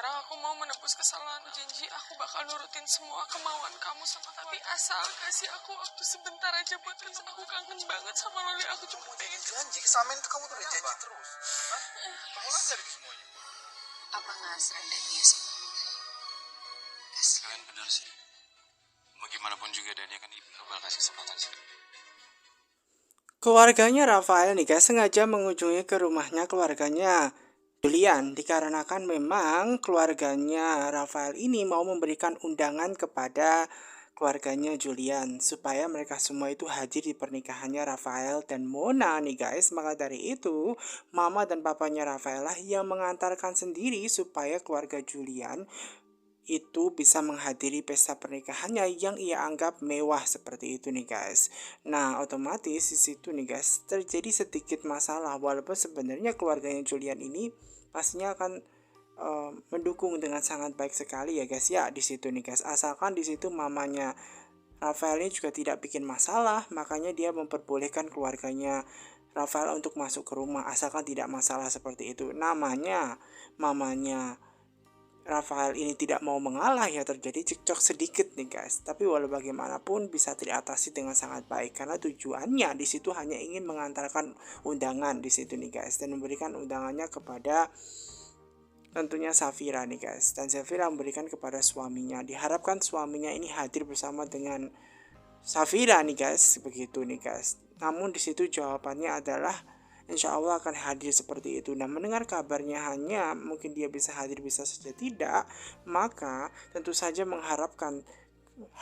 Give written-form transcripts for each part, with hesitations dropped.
sekarang aku mau menebus kesalahan. Janji aku bakal nurutin semua kemauan kamu sama tapi asal kasih aku waktu sebentar aja buat ketemu. Aku kangen banget sama Loli. Aku cuma pengen janji kesamain itu kamu tuh udah janji terus. Hah? Pengulang dari semuanya. apa nggak seranda dia sama Loli? Kalian benar sih. Bagaimanapun juga Dani akan ibu bakal kasih kesempatan sih. Keluarganya Rafael nih guys sengaja mengunjungi ke rumahnya keluarganya Julian dikarenakan memang keluarganya Rafael ini mau memberikan undangan kepada keluarganya Julian supaya mereka semua itu hadir di pernikahannya Rafael dan Mona nih guys. Maka dari itu mama dan papanya Rafael lah yang mengantarkan sendiri supaya keluarga Julian itu bisa menghadiri pesta pernikahannya yang ia anggap mewah seperti itu nih guys. Nah otomatis di situ nih guys terjadi sedikit masalah walaupun sebenarnya keluarganya Julian ini pastinya akan mendukung dengan sangat baik sekali ya guys ya di situ nih guys. Asalkan di situ mamanya Rafael ini juga tidak bikin masalah, makanya dia memperbolehkan keluarganya Rafael untuk masuk ke rumah asalkan tidak masalah seperti itu. Namanya mamanya Rafael ini tidak mau mengalah ya terjadi cekcok sedikit nih guys. Tapi walau bagaimanapun bisa diatasi dengan sangat baik karena tujuannya di situ hanya ingin mengantarkan undangan di situ nih guys dan memberikan undangannya kepada tentunya Safira nih guys. Dan Safira memberikan kepada suaminya. Diharapkan suaminya ini hadir bersama dengan Safira nih guys, begitu nih guys. Namun di situ jawabannya adalah insya Allah akan hadir seperti itu. Nah mendengar kabarnya hanya mungkin dia bisa hadir bisa saja tidak, maka tentu saja mengharapkan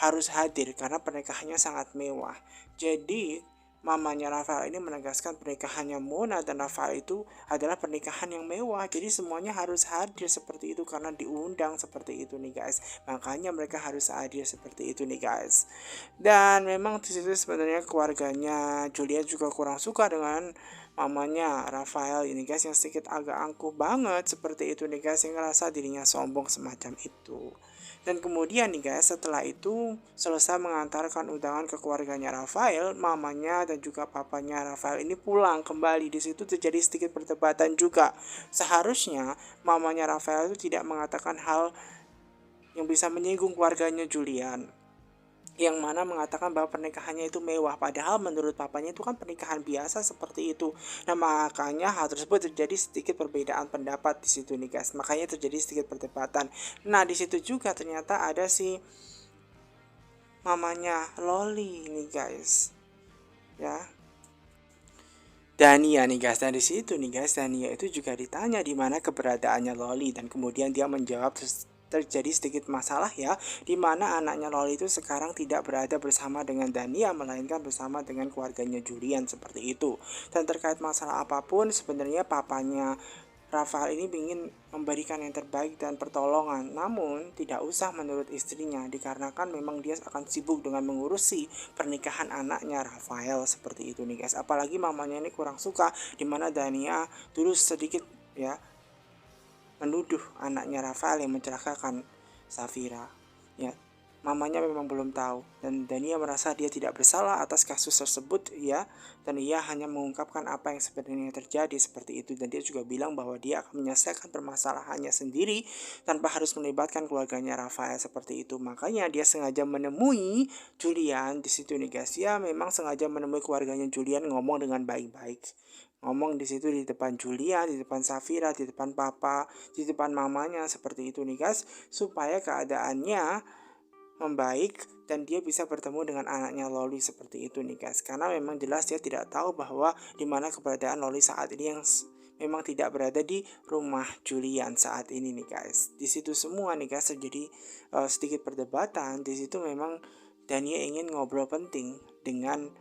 harus hadir karena pernikahannya sangat mewah. Jadi mamanya Rafael ini menegaskan pernikahannya Mona dan Rafael itu adalah pernikahan yang mewah. Jadi semuanya harus hadir seperti itu karena diundang seperti itu nih guys. Makanya mereka harus hadir seperti itu nih guys. Dan memang di situ sebenarnya keluarganya Julia juga kurang suka dengan mamanya Rafael ini guys yang sedikit agak angkuh banget seperti itu nih guys, yang ngerasa dirinya sombong semacam itu. Dan kemudian nih guys setelah itu selesai mengantarkan undangan ke keluarganya Rafael, mamanya dan juga papanya Rafael ini pulang kembali. Di situ terjadi sedikit perdebatan juga. Seharusnya mamanya Rafael itu tidak mengatakan hal yang bisa menyinggung keluarganya Julian, yang mana mengatakan bahwa pernikahannya itu mewah, padahal menurut papanya itu kan pernikahan biasa seperti itu. Nah makanya hal tersebut terjadi sedikit perbedaan pendapat di situ nih guys, makanya terjadi sedikit perdebatan. Nah di situ juga ternyata ada si mamanya Loli nih guys ya, Dania nih guys. Dan di situ nih guys Dania itu juga ditanya di mana keberadaannya Loli dan kemudian dia menjawab terjadi sedikit masalah ya, di mana anaknya Loli itu sekarang tidak berada bersama dengan Dania melainkan bersama dengan keluarganya Julian seperti itu. Dan terkait masalah apapun sebenarnya papanya Rafael ini ingin memberikan yang terbaik dan pertolongan, namun tidak usah menurut istrinya dikarenakan memang dia akan sibuk dengan mengurusi pernikahan anaknya Rafael seperti itu nih guys. Apalagi mamanya ini kurang suka di mana Dania dulu sedikit ya menuduh anaknya Rafael yang mencelakakan Safira ya. Mamanya memang belum tahu dan Dania merasa dia tidak bersalah atas kasus tersebut ya, dan ia hanya mengungkapkan apa yang sebenarnya terjadi seperti itu. Dan dia juga bilang bahwa dia akan menyelesaikan permasalahannya sendiri tanpa harus melibatkan keluarganya Rafael seperti itu. Makanya dia sengaja menemui Julian di situ nih guys ya, memang sengaja menemui keluarganya Julian, ngomong dengan baik-baik, ngomong di situ di depan Julian, di depan Safira, di depan papa, di depan mamanya seperti itu nih guys, supaya keadaannya membaik dan dia bisa bertemu dengan anaknya Loli seperti itu nih guys. Karena memang jelas dia tidak tahu bahwa di mana keberadaan Loli saat ini, yang memang tidak berada di rumah Julian saat ini nih guys. Di situ semua nih guys terjadi sedikit perdebatan. Di situ memang Dania ingin ngobrol penting dengan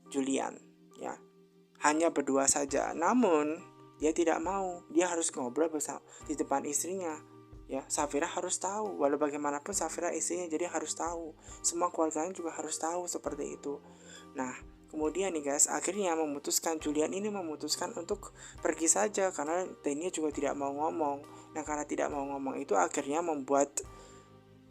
Julian ya, hanya berdua saja. Namun dia tidak mau, dia harus ngobrol bersama di depan istrinya ya. Safira harus tahu, walau bagaimanapun Safira istrinya, jadi harus tahu, semua keluarganya juga harus tahu seperti itu. Nah kemudian nih guys akhirnya Julian ini memutuskan untuk pergi saja karena Dania juga tidak mau ngomong. Nah karena tidak mau ngomong itu akhirnya membuat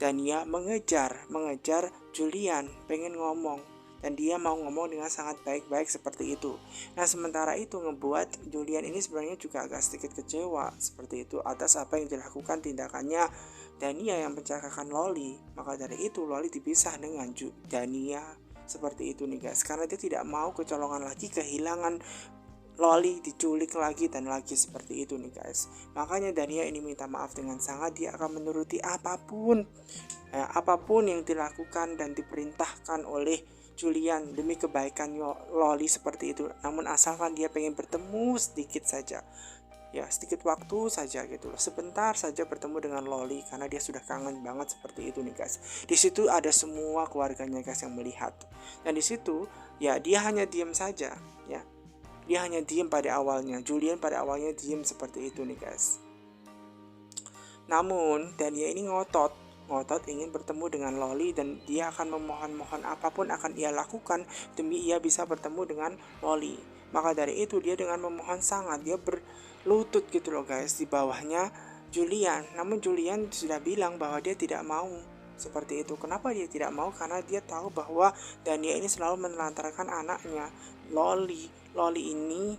Dania mengejar Julian, pengen ngomong dan dia mau ngomong dengan sangat baik-baik seperti itu. Nah sementara itu ngebuat Julian ini sebenarnya juga agak sedikit kecewa seperti itu atas apa yang dilakukan tindakannya Dania yang mencelakakan Loli. Maka dari itu Loli dipisah dengan Dania seperti itu nih guys, karena dia tidak mau kecolongan lagi, kehilangan Loli, diculik lagi dan lagi seperti itu nih guys. Makanya Dania ini minta maaf dengan sangat, dia akan menuruti apapun yang dilakukan dan diperintahkan oleh Julian demi kebaikan Loli seperti itu. Namun asalkan dia pengen bertemu sedikit saja, ya sedikit waktu saja gitu loh, sebentar saja bertemu dengan Loli karena dia sudah kangen banget seperti itu nih guys. Di situ ada semua keluarganya guys yang melihat, dan di situ ya dia hanya diam saja ya. Dia hanya diem pada awalnya. Julian pada awalnya diem seperti itu nih guys. Namun Dania ini ngotot ingin bertemu dengan Loli, dan dia akan memohon-mohon apapun akan ia lakukan demi ia bisa bertemu dengan Loli. Maka dari itu dia dengan memohon sangat, dia berlutut gitu loh guys di bawahnya Julian. Namun Julian sudah bilang bahwa dia tidak mau seperti itu. Kenapa dia tidak mau? Karena dia tahu bahwa Dania ini selalu menelantarkan anaknya Loli ini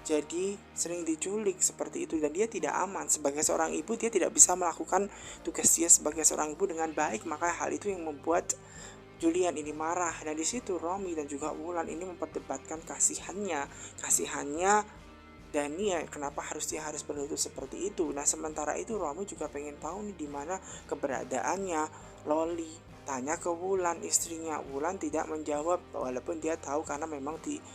jadi sering diculik seperti itu, dan dia tidak aman sebagai seorang ibu. Dia tidak bisa melakukan tugas dia sebagai seorang ibu dengan baik. Maka hal itu yang membuat Julian ini marah, dan di situ Romi dan juga Wulan ini memperdebatkan kasihannya Dania, kenapa dia harus berlutut seperti itu. Nah sementara itu Romi juga pengen tahu nih di mana keberadaannya Loli. Tanya ke Wulan istrinya. Wulan tidak menjawab walaupun dia tahu karena memang tidak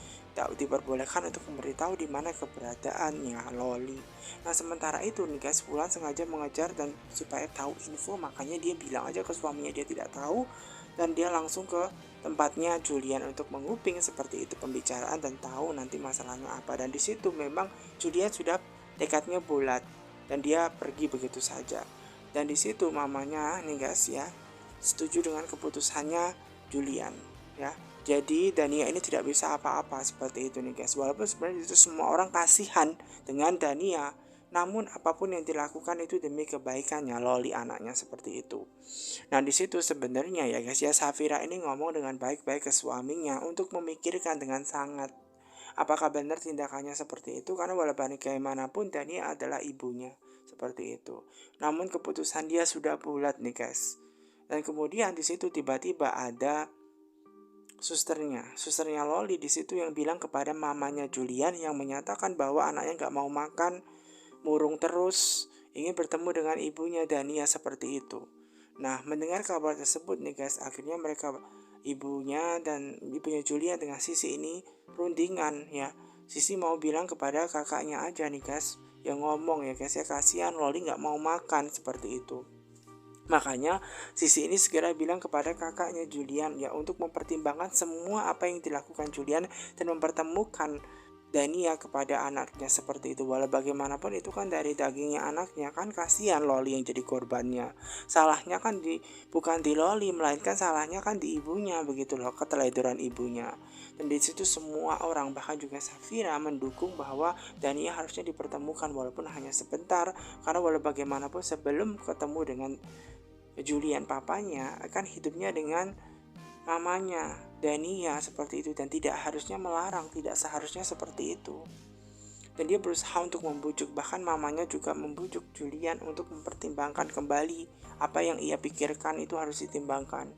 diperbolehkan untuk memberitahu di mana keberadaannya Loli. Nah sementara itu nih guys, Wulan sengaja mengejar dan supaya tahu info, makanya dia bilang aja ke suaminya dia tidak tahu, dan dia langsung ke tempatnya Julian untuk menguping seperti itu pembicaraan dan tahu nanti masalahnya apa. Dan di situ memang Julian sudah tekadnya bulat dan dia pergi begitu saja. Dan di situ mamanya nih guys ya setuju dengan keputusannya Julian ya. Jadi Dania ini tidak bisa apa-apa seperti itu nih guys. Walaupun sebenarnya itu semua orang kasihan dengan Dania, namun apapun yang dilakukan itu demi kebaikannya Loli anaknya seperti itu. Nah di situ sebenarnya ya guys ya, Safira ini ngomong dengan baik-baik ke suaminya untuk memikirkan dengan sangat apakah benar tindakannya seperti itu, karena walaupun bagaimanapun Dania adalah ibunya seperti itu. Namun keputusan dia sudah bulat nih guys. Dan kemudian di situ tiba-tiba ada susternya Loli di situ yang bilang kepada mamanya Julian yang menyatakan bahwa anaknya nggak mau makan, murung terus, ingin bertemu dengan ibunya Dania seperti itu. Nah mendengar kabar tersebut nih guys, akhirnya ibunya Julian dengan Sisi ini rundingan ya. Sisi mau bilang kepada kakaknya aja nih guys yang ngomong ya guys ya, kasihan Loli nggak mau makan seperti itu. Makanya Sisi ini segera bilang kepada kakaknya Julian ya untuk mempertimbangkan semua apa yang dilakukan Julian dan mempertemukan Dania kepada anaknya seperti itu. Walau bagaimanapun itu kan dari dagingnya anaknya, kan kasihan Loli yang jadi korbannya. Salahnya kan bukan di Loli, melainkan salahnya kan di ibunya begitu loh, keteledoran ibunya. Dan di situ semua orang bahkan juga Safira mendukung bahwa Dania harusnya dipertemukan walaupun hanya sebentar, karena walau bagaimanapun sebelum ketemu dengan Julian papanya akan hidupnya dengan mamanya Dania seperti itu, dan tidak harusnya melarang, tidak seharusnya seperti itu. Dan dia berusaha untuk membujuk, bahkan mamanya juga membujuk Julian untuk mempertimbangkan kembali apa yang ia pikirkan itu harus ditimbangkan.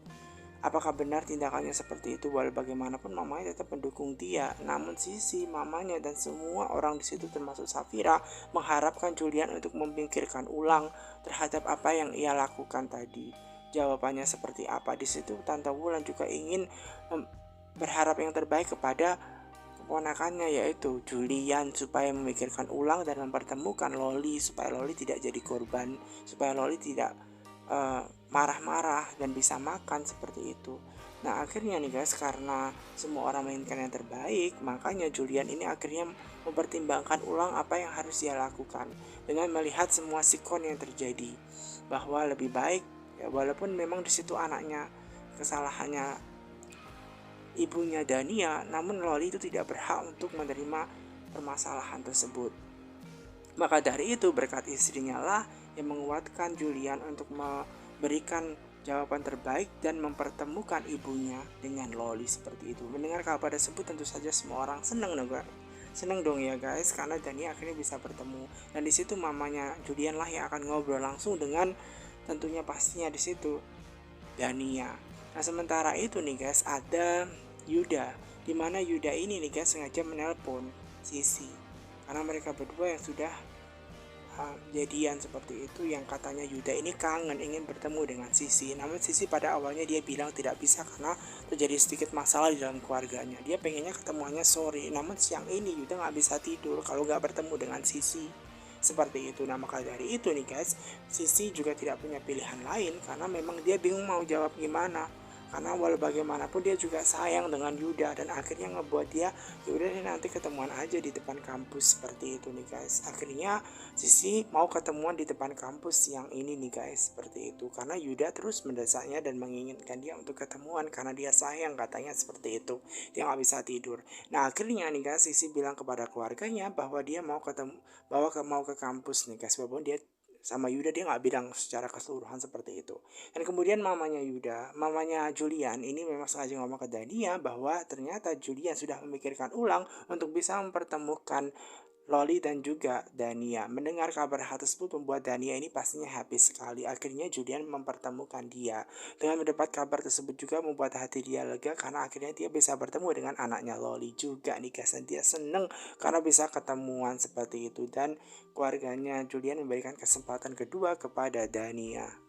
Apakah benar tindakannya seperti itu? Walau bagaimanapun mamanya tetap mendukung dia. Namun Sisi, mamanya dan semua orang di situ termasuk Safira mengharapkan Julian untuk memikirkan ulang terhadap apa yang ia lakukan tadi. Jawabannya seperti apa? Di situ Tante Wulan juga ingin berharap yang terbaik kepada keponakannya yaitu Julian supaya memikirkan ulang dan mempertemukan Loli supaya Loli tidak jadi korban, supaya Loli tidak marah-marah dan bisa makan seperti itu. Nah akhirnya nih guys, karena semua orang menginginkan yang terbaik, makanya Julian ini akhirnya mempertimbangkan ulang apa yang harus dia lakukan dengan melihat semua sikon yang terjadi, bahwa lebih baik ya, walaupun memang di situ anaknya kesalahannya ibunya Dania, namun Loli itu tidak berhak untuk menerima permasalahan tersebut. Maka dari itu berkat istrinya lah yang menguatkan Julian untuk memberikan jawaban terbaik dan mempertemukan ibunya dengan Loli seperti itu. Mendengar kabar tersebut tentu saja semua orang seneng dong ya guys, karena Dania akhirnya bisa bertemu. Dan di situ mamanya Julian lah yang akan ngobrol langsung dengan tentunya pastinya di situ Dania. Nah sementara itu nih guys, ada Yuda, dimana Yuda ini nih guys sengaja menelpon Sisi karena mereka berdua yang sudah jadian seperti itu, yang katanya Yuda ini kangen ingin bertemu dengan Sisi. Namun Sisi pada awalnya dia bilang tidak bisa karena terjadi sedikit masalah di dalam keluarganya. Dia pengennya ketemuannya sore, namun siang ini Yuda nggak bisa tidur kalau nggak bertemu dengan Sisi seperti itu. Nah maka dari itu nih guys, Sisi juga tidak punya pilihan lain karena memang dia bingung mau jawab gimana, karena walau bagaimanapun dia juga sayang dengan Yuda, dan akhirnya ngebuat dia yaudah deh nanti ketemuan aja di depan kampus seperti itu nih guys. Akhirnya Sisi mau ketemuan di depan kampus siang ini nih guys seperti itu, karena Yuda terus mendesaknya dan menginginkan dia untuk ketemuan karena dia sayang katanya seperti itu, dia nggak bisa tidur. Nah akhirnya nih guys Sisi bilang kepada keluarganya bahwa dia mau mau ke kampus nih guys, walaupun dia sama Yuda dia nggak bilang secara keseluruhan seperti itu. Dan kemudian mamanya Julian ini memang sengaja ngomong ke Dania bahwa ternyata Julian sudah memikirkan ulang untuk bisa mempertemukan Loli dan juga Dania. Mendengar kabar hal tersebut membuat Dania ini pastinya happy sekali. Akhirnya Julian mempertemukan dia. Dengan mendapat kabar tersebut juga membuat hati dia lega karena akhirnya dia bisa bertemu dengan anaknya Loli juga nih guys. Dan dia seneng karena bisa ketemuan seperti itu. Dan keluarganya Julian memberikan kesempatan kedua kepada Dania.